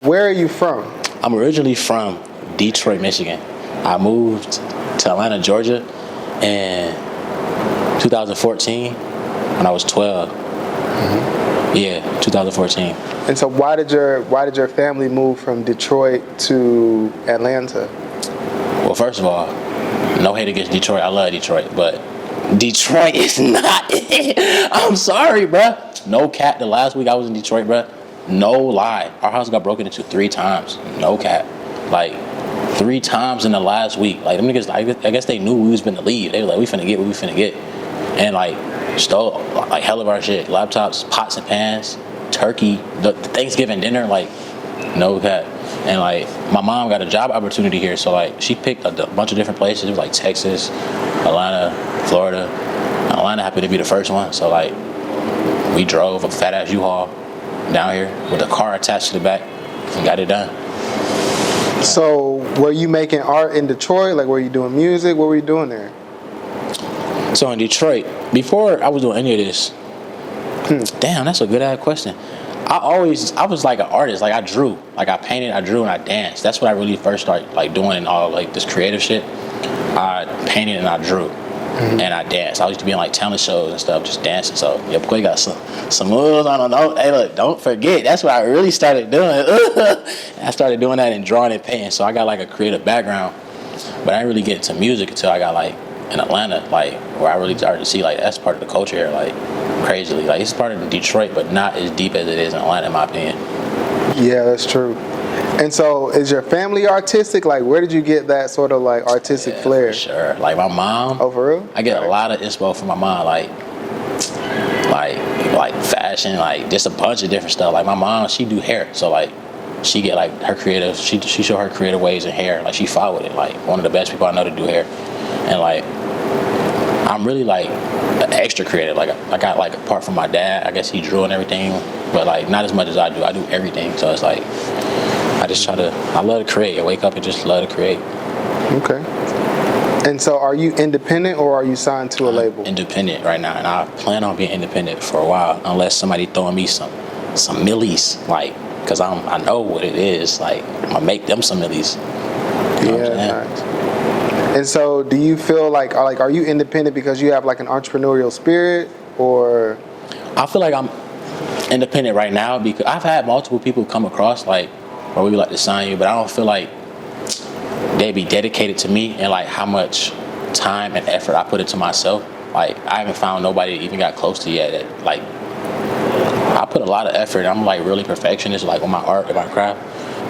Where are you from? I'm originally from Detroit, Michigan. I moved to Atlanta, Georgia in 2014 when I was 12. Yeah, 2014. And so why did your family move from Detroit to Atlanta? Well, first of all, no hate against Detroit. I love Detroit, but Detroit is not it. I'm sorry, bruh. No cap. The last week I was in Detroit, bruh. No lie. Our house got broken into 3 times. No cap. Like, 3 times in the last week. Like, them niggas, I guess they knew we was finna leave. They were like, we finna get what we finna get. And, like, stole, like, hell of our shit. Laptops, pots and pans, turkey, the Thanksgiving dinner, like, no cap. And, like, my mom got a job opportunity here, so, like, she picked a bunch of different places. It was, like, Texas, Atlanta, Florida. Atlanta happened to be the first one, so, like, we drove a fat-ass U-Haul down here with a car attached to the back and got it done. So, were you making art in Detroit? Like, were you doing music? What were you doing there? So, in Detroit, before I was doing any of this, damn, that's a good-ass question. I was like an artist. Like, I drew. Like, I painted, I drew, and I danced. That's what I really first started, like, doing all, like, this creative shit. I painted and I drew. And I danced. I used to be in, like, talent shows and stuff, just dancing. So, your boy got some moves on the note. Hey, look, don't forget. That's what I really started doing. I started doing that and drawing and painting. So, I got, like, a creative background. But I didn't really get into music until I got, like, in Atlanta, like, where I really started to see, like, that's part of the culture here, like, crazily. Like, it's part of Detroit, but not as deep as it is in Atlanta, in my opinion. Yeah, that's true. And so, is your family artistic? Like, where did you get that sort of, like, artistic flair? For sure. Like, my mom. Oh, for real? I get a lot of inspo from my mom, like fashion, like, just a bunch of different stuff. Like, my mom, she do hair, so, like, she get, like, her creative, she show her creative ways in hair. Like, she fought with it. Like, one of the best people I know to do hair. And, like, I'm really, like, extra creative. Like, I got, like, apart from my dad, I guess he drew and everything, but, like, not as much as I do. I do everything. So it's like, I love to create. I wake up and just love to create. Okay. And so, are you independent or are you signed to a label? Independent right now, and I plan on being independent for a while, unless somebody throwing me some millies, like, cause I know what it is. Like, I'm gonna make them some millies. You know nice. And so, do you feel like are you independent because you have, like, an entrepreneurial spirit, or? I feel like I'm independent right now because I've had multiple people come across, like, or we would like to sign you, but I don't feel like they'd be dedicated to me and, like, how much time and effort I put into myself. Like, I haven't found nobody that even got close to yet that, like, I put a lot of effort. I'm, like, really perfectionist, like, on my art and my craft.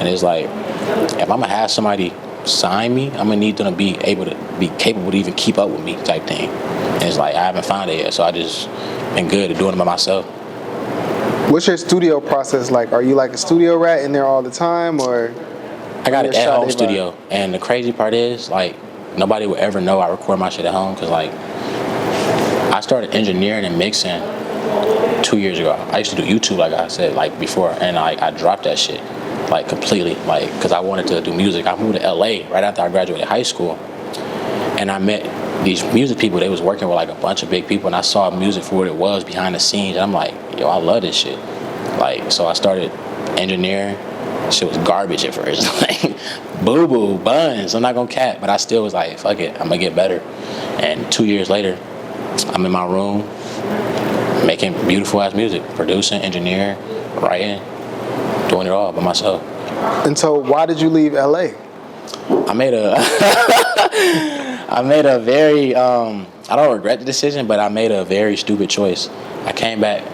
And it's like, if I'm gonna have somebody sign me, I'm gonna need them to be able to be capable to even keep up with me, type thing. And it's like, I haven't found it yet, so I just been good at doing it by myself. What's your studio process like? Are you, like, a studio rat in there all the time, or? I got an at-home studio, and the crazy part is, like, nobody would ever know I record my shit at home, because, like, I started engineering and mixing 2 years ago. I used to do YouTube, like I said, like, before, and, like, I dropped that shit, like, completely, like, because I wanted to do music. I moved to LA right after I graduated high school, and I met these music people. They was working with, like, a bunch of big people, and I saw music for what it was behind the scenes, and I'm like, yo, I love this shit. Like, so I started engineering. Shit was garbage at first. Like, boo-boo, buns, I'm not gonna cap, but I still was like, fuck it, I'm gonna get better. And 2 years later, I'm in my room making beautiful ass music, producing, engineering, writing, doing it all by myself. And so, why did you leave LA? I made a very, I don't regret the decision, but I made a very stupid choice. I came back.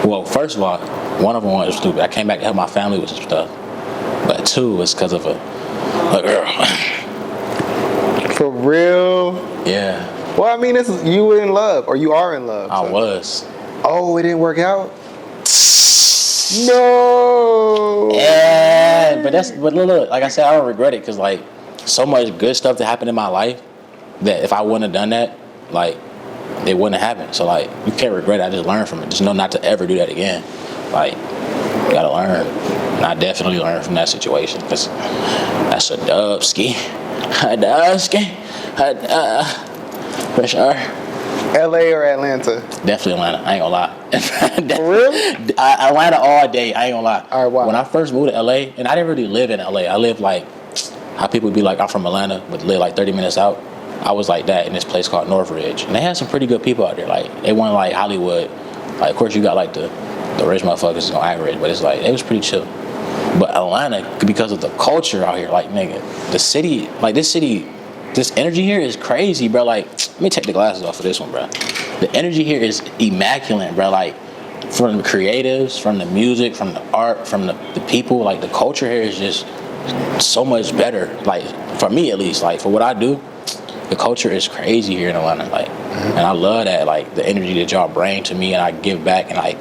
Well, first of all, one of them was stupid. I came back to help my family with some stuff. But 2 was because of a girl. For real? Yeah. Well, I mean, you were in love, or you are in love. I was. Oh, it didn't work out? No. Yeah, but look, like I said, I don't regret it, because, like, so much good stuff that happened in my life that if I wouldn't have done that, like, it wouldn't have happened. So, like, you can't regret it. I just learned from it. Just know not to ever do that again. Like, you gotta learn. And I definitely learned from that situation, because that's a dubski. A dubski. For sure. LA or Atlanta? Definitely Atlanta. I ain't gonna lie. For real? Atlanta all day. I ain't gonna lie. All right, wow. When I first moved to LA, and I didn't really live in LA. I lived like how people would be like, I'm from Atlanta, but live like 30 minutes out. I was like that in this place called Northridge, and they had some pretty good people out there. Like it wasn't like Hollywood. Like of course you got like the rich motherfuckers is gonna act rich, but it's like it was pretty chill. But Atlanta, because of the culture out here, like nigga, the city, like this city, this energy here is crazy, bro. Like let me take the glasses off of this one, bro. The energy here is immaculate, bro. Like from the creatives, from the music, from the art, from the people, like the culture here is just so much better. Like for me at least, like for what I do. The culture is crazy here in Atlanta, like, and I love that, like, the energy that y'all bring to me, and I give back, and like,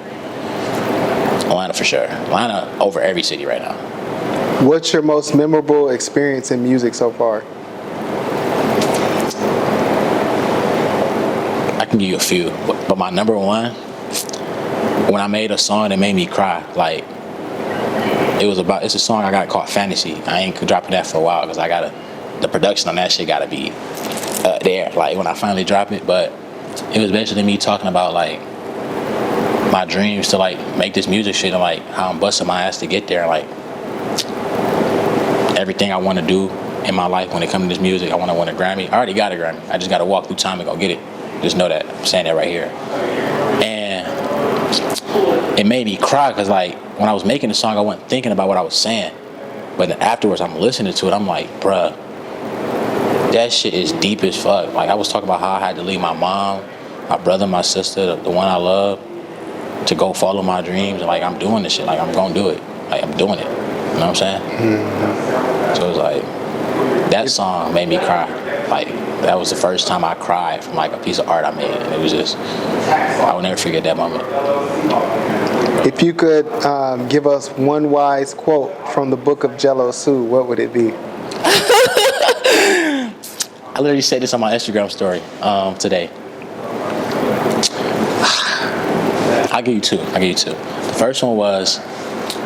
Atlanta for sure. Atlanta over every city right now. What's your most memorable experience in music so far? I can give you a few, but my number one, when I made a song that made me cry, like, it's a song I got called Fantasy. I ain't dropping that for a while because the production on that shit gotta be there, like when I finally drop it. But it was basically me talking about like my dreams to like make this music shit and like how I'm busting my ass to get there, and like everything I want to do in my life when it comes to this music. I want to win a Grammy. I already got a Grammy. I just got to walk through time and go get it. Just know that. I'm saying that right here. And it made me cry because like when I was making the song, I wasn't thinking about what I was saying. But then afterwards, I'm listening to it. I'm like, bruh, that shit is deep as fuck. Like I was talking about how I had to leave my mom, my brother, my sister, the one I love, to go follow my dreams. And like I'm doing this shit. Like I'm gonna do it. Like I'm doing it. You know what I'm saying? Mm-hmm. So it was like that song made me cry. Like that was the first time I cried from like a piece of art I made, and it was just I will never forget that moment. If you could give us one wise quote from the book of Gellosu, what would it be? I literally said this on my Instagram story today. I'll give you two. The first one was,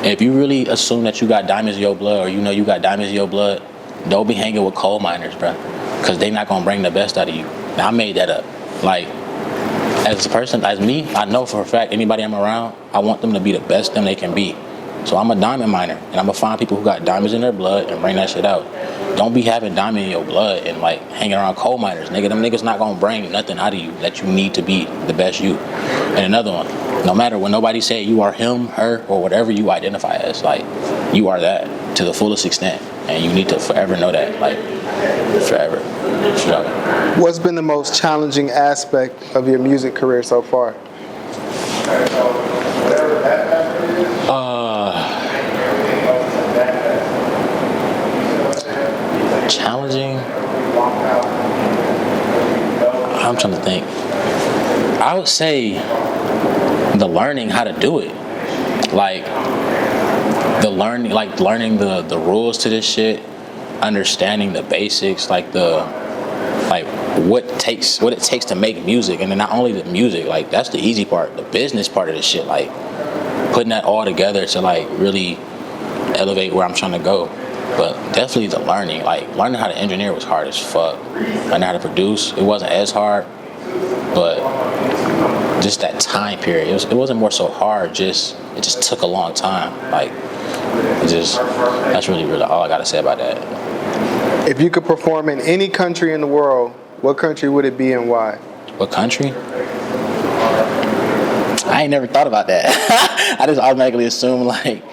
if you really assume that you got diamonds in your blood, or you know you got diamonds in your blood, don't be hanging with coal miners, bro, because they not gonna bring the best out of you. Now I made that up. Like as a person, as me, I know for a fact anybody I'm around, I want them to be the best them they can be. So I'm a diamond miner, and I'm gonna find people who got diamonds in their blood and bring that shit out. Don't be having diamond in your blood and like hanging around coal miners, nigga. Them niggas not gonna bring nothing out of you that you need to be the best you. And another one, no matter what nobody say you are him, her, or whatever you identify as, like you are that to the fullest extent, and you need to forever know that, like forever. Sure. What's been the most challenging aspect of your music career so far? Challenging? I'm trying to think. I would say the learning how to do it. Like learning the rules to this shit, understanding the basics, what it takes to make music. And then not only the music, like that's the easy part, the business part of this shit, like putting that all together to like really elevate where I'm trying to go. But definitely the learning, like learning how to engineer was hard as fuck. Learning how to produce, it wasn't as hard, but just that time period, it wasn't more so hard, it just took a long time. Like that's really all I gotta say about that. If you could perform in any country in the world, what country would it be and why? What country? I ain't never thought about that. I just automatically assume like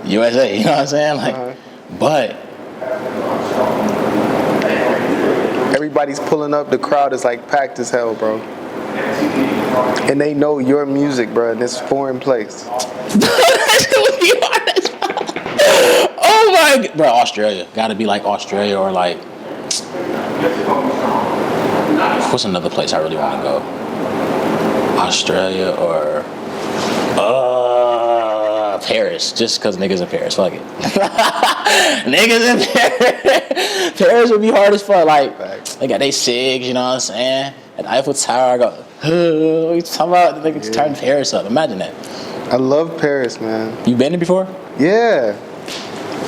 USA, you know what I'm saying? Like, But everybody's pulling up, the crowd is like packed as hell, bro. And they know your music, bro, in this foreign place. Oh my God. Bro, Australia. Gotta be like Australia, or like, what's another place I really want to go? Australia or Paris, just because niggas in Paris. Fuck it. Niggas in Paris. Paris would be hard as fuck. Like, they got they SIGs, you know what I'm saying? At Eiffel Tower, I go, what you talking about? Niggas turn Paris up. Imagine that. I love Paris, man. You been there before? Yeah.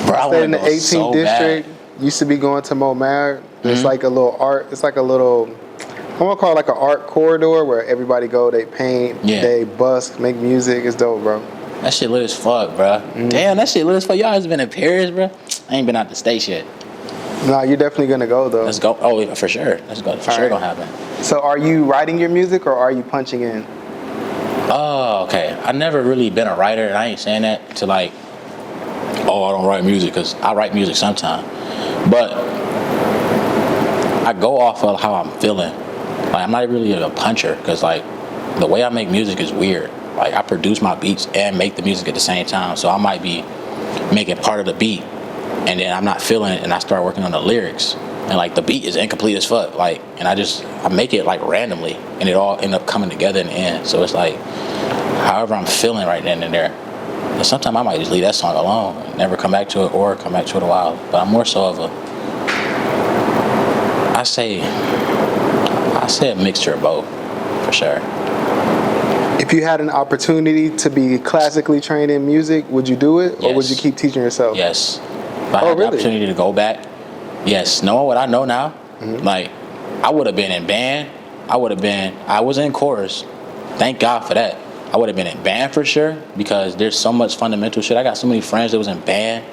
Bro, I stayed in the 18th so district. Bad. Used to be going to Montmartre. It's like a little art. It's like a little I'm gonna call it like an art corridor where everybody go, they paint, they busk, make music. It's dope, bro. That shit lit as fuck, bro. Damn, that shit lit as fuck. Y'all has been in Paris, bro? I ain't been out the States yet. Nah, you're definitely gonna go though. Let's go. Oh, for sure. Let's go. For sure, gonna happen. So, are you writing your music or are you punching in? Oh, okay. I never really been a writer, and I ain't saying that to like, oh, I don't write music, because I write music sometime. But I go off of how I'm feeling. Like, I'm not really a puncher, because like the way I make music is weird. Like, I produce my beats and make the music at the same time. So I might be making part of the beat, and then I'm not feeling it, and I start working on the lyrics. And like the beat is incomplete as fuck. Like, and I make it like randomly, and it all end up coming together in the end. So it's like, however I'm feeling right then and there. And sometimes I might just leave that song alone and never come back to it, or come back to it a while. But I'm more so of I say a mixture of both, for sure. If you had an opportunity to be classically trained in music, would you do it, or would you keep teaching yourself? Yes. If I had the opportunity to go back, yes. Knowing what I know now, like, I would have been in band. I was in chorus. Thank God for that. I would have been in band for sure, because there's so much fundamental shit. I got so many friends that was in band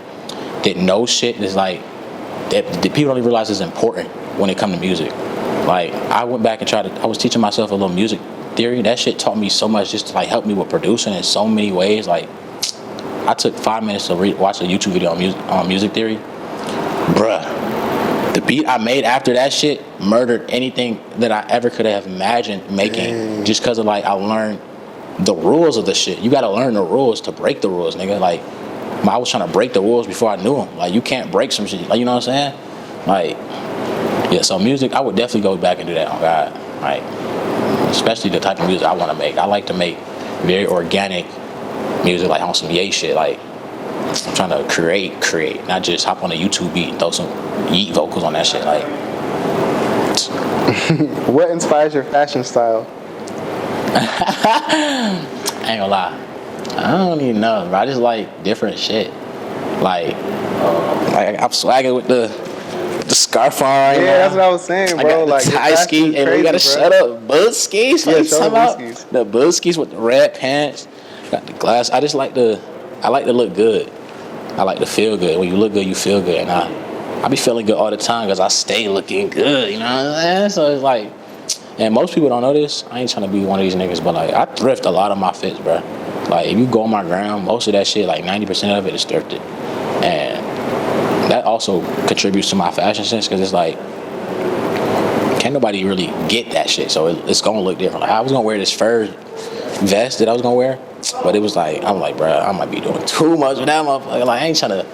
that know shit that's like, that people don't even realize is important when it comes to music. Like, I went back and I was teaching myself a little music theory. That shit taught me so much, just to like help me with producing in so many ways. Like, I took 5 minutes to watch a YouTube video on music theory. Bruh, the beat I made after that shit murdered anything that I ever could have imagined making. Just because of like, I learned the rules of the shit. You gotta learn the rules to break the rules, nigga. Like, I was trying to break the rules before I knew them. Like, you can't break some shit. Like, you know what I'm saying? Like, yeah, so music, I would definitely go back and do that on God. Like, especially the type of music I want to make. I like to make very organic music, like on some yay shit. Like, I'm trying to create, not just hop on a YouTube beat and throw some yeet vocals on that shit. Like, what inspires your fashion style? I ain't gonna lie, I don't even know, bro. I just like different shit. Like I'm swagging with the scarf on right now. That's what I was saying, bro. I got like the tie ski, and we gotta shut up. Bud skis, like the bud skis with the red pants. Got the glass. I like to look good. I like to feel good. When you look good, you feel good. And I be feeling good all the time because I stay looking good. You know what I'm saying? So it's like, and most people don't know this. I ain't trying to be one of these niggas, but like, I thrift a lot of my fits, bro. Like, if you go on my ground, most of that shit, like 90% of it is thrifted. And that also contributes to my fashion sense, because it's like, can't nobody really get that shit, so it's gonna look different. Like, I was gonna wear this fur vest that I was gonna wear, but it was like, I'm like, bro, I might be doing too much with that motherfucker. Like, I ain't trying to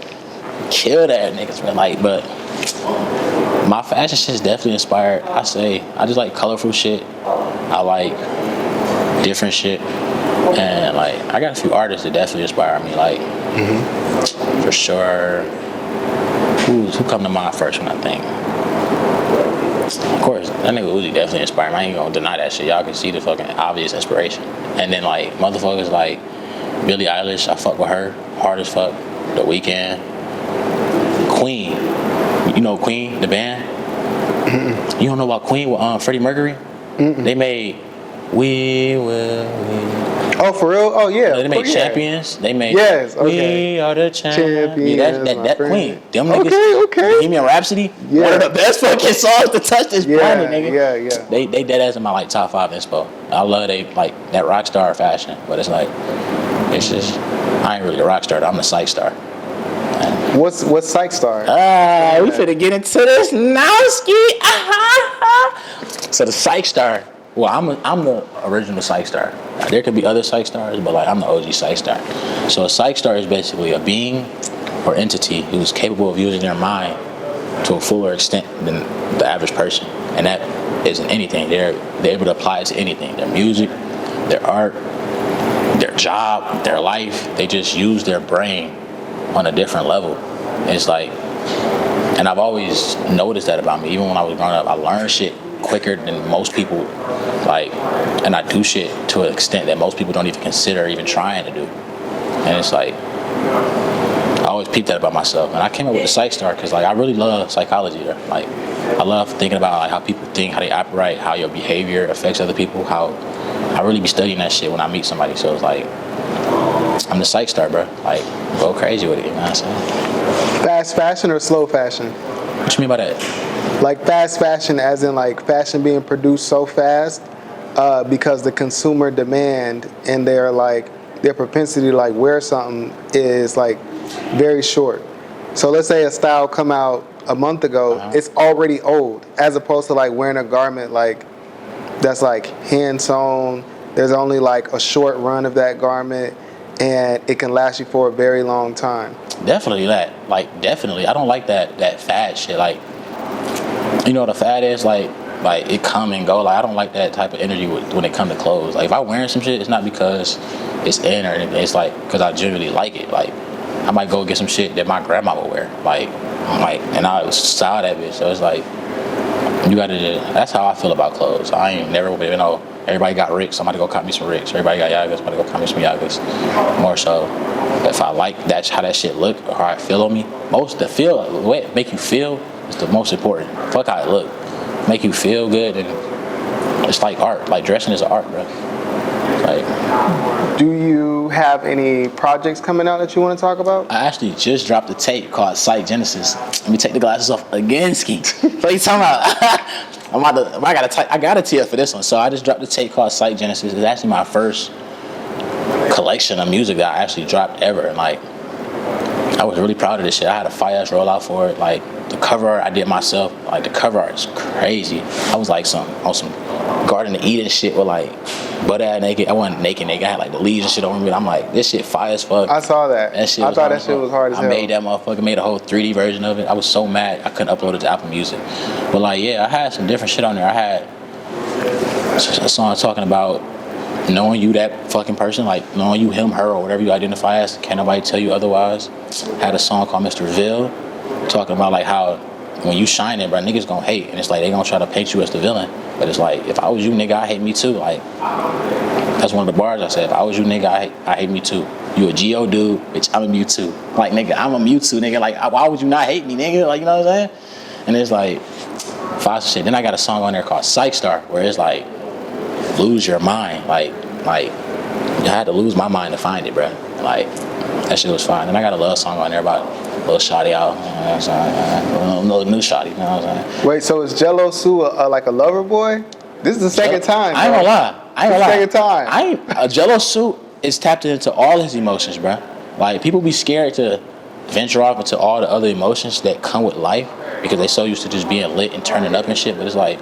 kill that niggas, man. Like, but my fashion shit is definitely inspired. I just like colorful shit. I like different shit. And like, I got a few artists that definitely inspire me. Like, for sure. Who come to mind first when I think? Of course, that nigga Uzi definitely inspired me. I ain't gonna deny that shit. Y'all can see the fucking obvious inspiration. And then like, motherfuckers like Billie Eilish, I fuck with her hard as fuck. The Weeknd. Queen. You know Queen, the band? You don't know about Queen with Freddie Mercury? They made We Will Win. Oh, for real? Oh, yeah. They made Champions. They made We Are the Champions. Yeah, that Queen. Them niggas. Okay. Bohemian Rhapsody. Yeah. One of the best fucking songs to touch this planet, nigga. Yeah. They dead ass in my like top 5 inspo. I love that rock star fashion, but it's like, it's just, I ain't really a rock star. I'm the psych star. What's Psych Star? We finna get into this now, ski. So the Psych Star. Well, I'm the original Psych Star. There could be other Psych Stars, but like, I'm the OG Psych Star. So a Psych Star is basically a being or entity who's capable of using their mind to a fuller extent than the average person, and that isn't anything. They're able to apply it to anything. Their music, their art, their job, their life. They just use their brain on a different level. It's like, and I've always noticed that about me. Even when I was growing up, I learned shit quicker than most people, like, and I do shit to an extent that most people don't even consider even trying to do. And it's like, I always peeped that about myself. And I came up with the Psych Star because like, I really love psychology. Like, I love thinking about like how people think, how they operate, how your behavior affects other people. How I really be studying that shit when I meet somebody. So it's like I'm the psych star, bro. Like go crazy with it. You know what I'm saying? Fast fashion or slow fashion? What you mean by that? Like fast fashion, as in like fashion being produced so fast because the consumer demand and their propensity to like wear something is like very short. So let's say a style come out a month ago, it's already old, as opposed to like wearing a garment like that's like hand sewn. There's only like a short run of that garment, and it can last you for a very long time. Definitely that. Like definitely. I don't like that fad shit. Like you know what a fad is? Like it come and go. Like I don't like that type of energy when it come to clothes. Like if I'm wearing some shit, it's not because it's in or anything. It's like because I generally like it. Like I might go get some shit that my grandma would wear. And I style that bitch. So it's like you gotta that's how I feel about clothes. I ain't never, you know, everybody got Ricks, somebody go cop me some Ricks. Everybody got Yagas, somebody go cop me some Yagas. More so, if I like how that shit look or how I feel on me, the way it make you feel is the most important. Fuck how it look. Make you feel good, and it's like art. Like dressing is an art, bro. Like, do you have any projects coming out that you want to talk about? I actually just dropped a tape called Psych Genesis. Let me take the glasses off again, Ski. What are you talking about? I got a tee up for this one. So I just dropped a tape called Psych Genesis. It's actually my first collection of music that I actually dropped ever. And like, I was really proud of this shit. I had a fire-ass rollout for it. Like the cover art I did myself. Like the cover art is crazy. I was like on some Garden of Eden shit with like butt-ass naked. I wasn't naked. I had like the leaves and shit on me. I'm like, this shit fire as fuck. I saw that. I thought that shit was hard as hell. I made that motherfucker, made a whole 3D version of it. I was so mad I couldn't upload it to Apple Music. But like, yeah, I had some different shit on there. I had a song talking about knowing you that fucking person, like knowing you him, her, or whatever you identify as. Can't nobody tell you otherwise. I had a song called Mr. Ville talking about like how when you shining, bro, niggas gonna hate. And it's like they gonna try to paint you as the villain. But it's like, if I was you, nigga, I hate me too. Like, that's one of the bars I said. If I was you, nigga, I hate me too. You a G.O. dude, bitch, I'm a Mewtwo. Like, nigga, I'm a Mewtwo, nigga. Like, why would you not hate me, nigga? Like, you know what I'm saying? And it's like, fire shit. Then I got a song on there called Psych Star, where it's like, lose your mind. Like, I had to lose my mind to find it, bro. Like, that shit was fine. Then I got a love song on there about little shawty out, you know what I'm saying? Little new shawty, you know what I'm saying? Wait, so is Gellosu like a lover boy? This is the second time, bro. I ain't gonna lie. Second time. Gellosu is tapped into all his emotions, bro. Like, people be scared to venture off into all the other emotions that come with life because they so used to just being lit and turning up and shit. But it's like,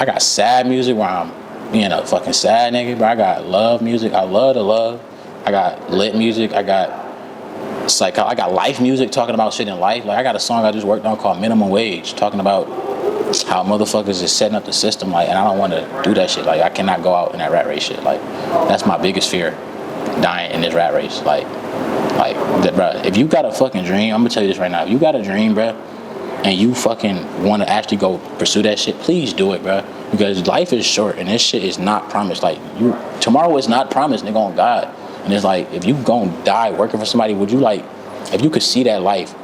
I got sad music where I'm being a fucking sad nigga, but I got love music. I love to love. I got lit music. I got life music talking about shit in life. Like I got a song I just worked on called Minimum Wage, talking about how motherfuckers is setting up the system. Like, and I don't want to do that shit. Like, I cannot go out in that rat race shit. Like, that's my biggest fear, dying in this rat race. Like, bro, if you got a fucking dream, I'm gonna tell you this right now. If you got a dream, bro, and you fucking want to actually go pursue that shit, please do it, bro. Because life is short, and this shit is not promised. Like, tomorrow is not promised, nigga, on God. And it's like, if you gonna die working for somebody, would you like, if you could see that life,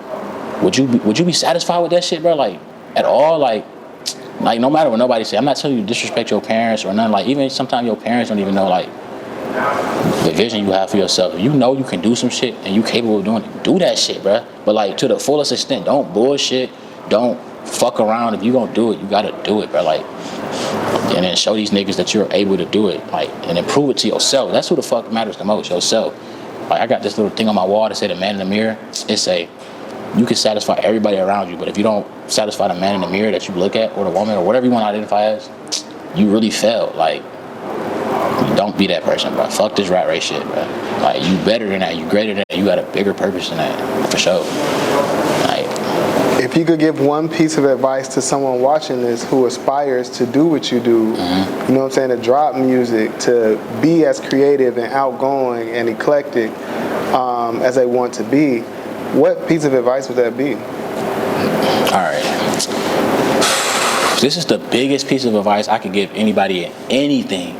would you be satisfied with that shit, bro? Like, at all? Like no matter what nobody say. I'm not telling you to disrespect your parents or nothing. Like, even sometimes your parents don't even know, like, the vision you have for yourself. If you know you can do some shit and you capable of doing it, do that shit, bro. But, like, to the fullest extent, don't bullshit. Don't fuck around. If you gonna do it, you gotta do it, bro. Like, and then show these niggas that you're able to do it, like, and then prove it to yourself. That's who the fuck matters the most, yourself. Like, I got this little thing on my wall that say the man in the mirror. It say, you can satisfy everybody around you, but if you don't satisfy the man in the mirror that you look at, or the woman, or whatever you want to identify as, you really failed. Like, don't be that person, bro. Fuck this rat race shit, bro. Like, you better than that, you greater than that, you got a bigger purpose than that, for sure. Like, if you could give one piece of advice to someone watching this who aspires to do what you do, you know what I'm saying, to drop music, to be as creative and outgoing and eclectic as they want to be, what piece of advice would that be? All right. This is the biggest piece of advice I could give anybody in anything.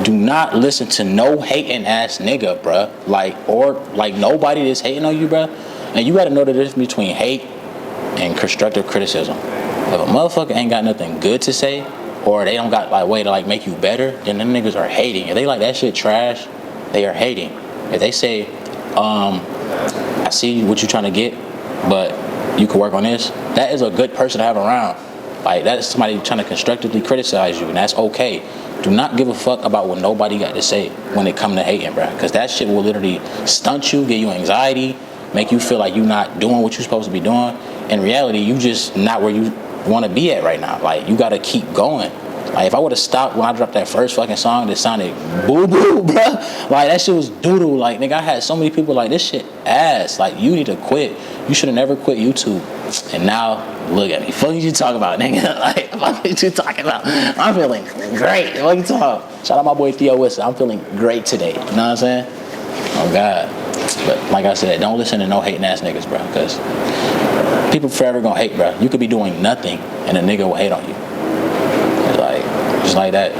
Do not listen to no hating ass nigga, bruh. Like nobody that's hating on you, bruh. And you gotta know the difference between hate and constructive criticism. If a motherfucker ain't got nothing good to say, or they don't got like way to like make you better, then them niggas are hating. If they like that shit trash, they are hating. If they say, I see what you're trying to get, but you can work on this, that is a good person to have around. Like, that's somebody trying to constructively criticize you, and that's okay. Do not give a fuck about what nobody got to say when it come to hating, bro. Because that shit will literally stunt you, give you anxiety, make you feel like you're not doing what you're supposed to be doing. In reality, you just not where you want to be at right now. Like, you got to keep going. Like, if I would have stopped when I dropped that first fucking song that sounded boo-boo, bro. Like, that shit was doo-doo. Like, nigga, I had so many people like, this shit ass. Like, you need to quit. You should have never quit YouTube. And now, look at me. Fuck you talking about, nigga. Like, fuck you talking about. I'm feeling great. What you talking about? Shout out my boy Theo Whistle. I'm feeling great today. You know what I'm saying? Oh, God. But like I said, don't listen to no hating ass niggas, bro. Because people forever gonna hate, bro. You could be doing nothing and a nigga will hate on you. Like, just like that.